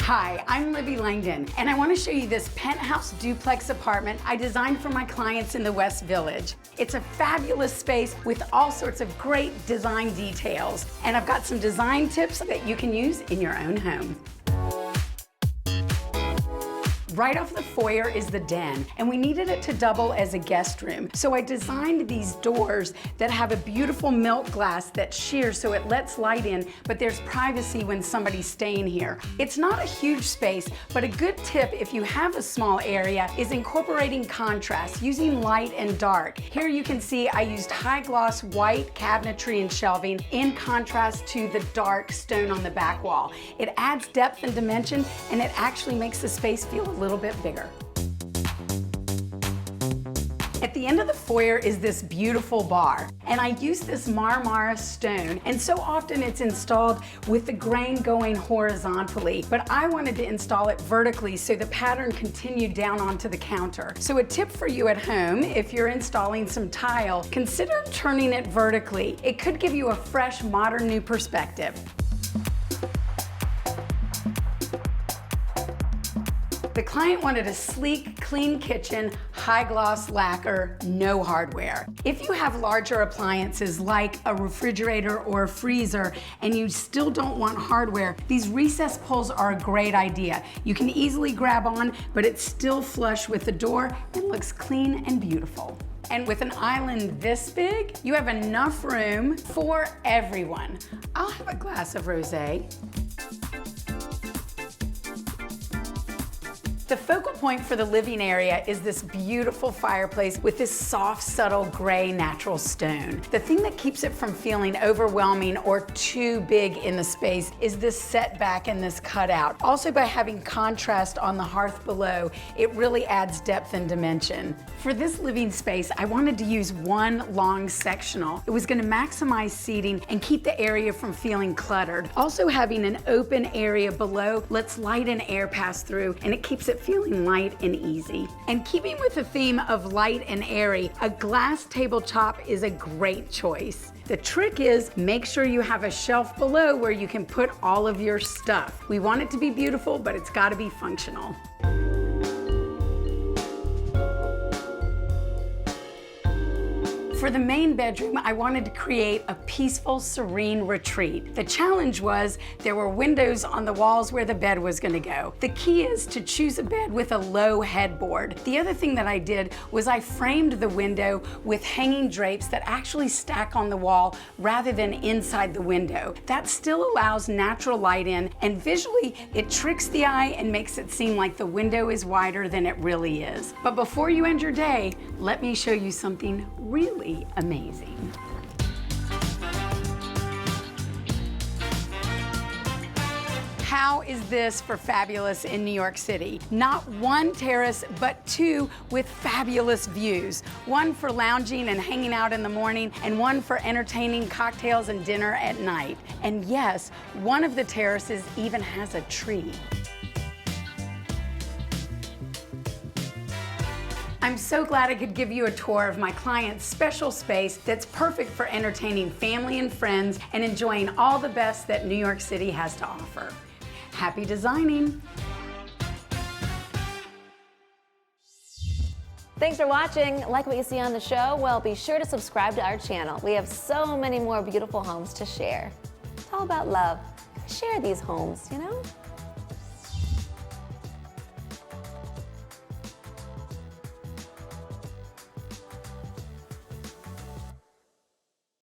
Hi, I'm Libby Langdon, and I want to show you this penthouse duplex apartment I designed for my clients in the West Village. It's a fabulous space with all sorts of great design details, and I've got some design tips that you can use in your own home. Right off the foyer is the den, and we needed it to double as a guest room. So I designed these doors that have a beautiful milk glass that shears so it lets light in, but there's privacy when somebody's staying here. It's not a huge space, but a good tip if you have a small area is incorporating contrast, using light and dark. Here you can see I used high gloss white cabinetry and shelving in contrast to the dark stone on the back wall. It adds depth and dimension, and it actually makes the space feel a little bit bigger. At the end of the foyer is this beautiful bar, and I use this Marmara stone, and so often it's installed with the grain going horizontally, but I wanted to install it vertically so the pattern continued down onto the counter. So a tip for you at home, if you're installing some tile, consider turning it vertically. It could give you a fresh, modern, new perspective. The client wanted a sleek, clean kitchen, high gloss lacquer, no hardware. If you have larger appliances like a refrigerator or a freezer and you still don't want hardware, these recess pulls are a great idea. You can easily grab on, but it's still flush with the door and looks clean and beautiful. And with an island this big, you have enough room for everyone. I'll have a glass of rosé. The focal point for the living area is this beautiful fireplace with this soft, subtle gray natural stone. The thing that keeps it from feeling overwhelming or too big in the space is this setback and this cutout. Also, by having contrast on the hearth below, it really adds depth and dimension. For this living space, I wanted to use one long sectional. It was going to maximize seating and keep the area from feeling cluttered. Also, having an open area below lets light and air pass through, and it keeps it feeling light and easy. And keeping with the theme of light and airy, a glass tabletop is a great choice. The trick is make sure you have a shelf below where you can put all of your stuff. We want it to be beautiful, but it's got to be functional. For the main bedroom, I wanted to create a peaceful, serene retreat. The challenge was there were windows on the walls where the bed was going to go. The key is to choose a bed with a low headboard. The other thing that I did was I framed the window with hanging drapes that actually stack on the wall rather than inside the window. That still allows natural light in, and visually it tricks the eye and makes it seem like the window is wider than it really is. But before you end your day, let me show you something really amazing. How is this for fabulous in New York City? Not one terrace, but two with fabulous views. One for lounging and hanging out in the morning, and one for entertaining cocktails and dinner at night. And yes, one of the terraces even has a tree. I'm so glad I could give you a tour of my client's special space that's perfect for entertaining family and friends and enjoying all the best that New York City has to offer. Happy designing! Thanks for watching. Like what you see on the show? Well, be sure to subscribe to our channel. We have so many more beautiful homes to share. It's all about love. Share these homes, you know?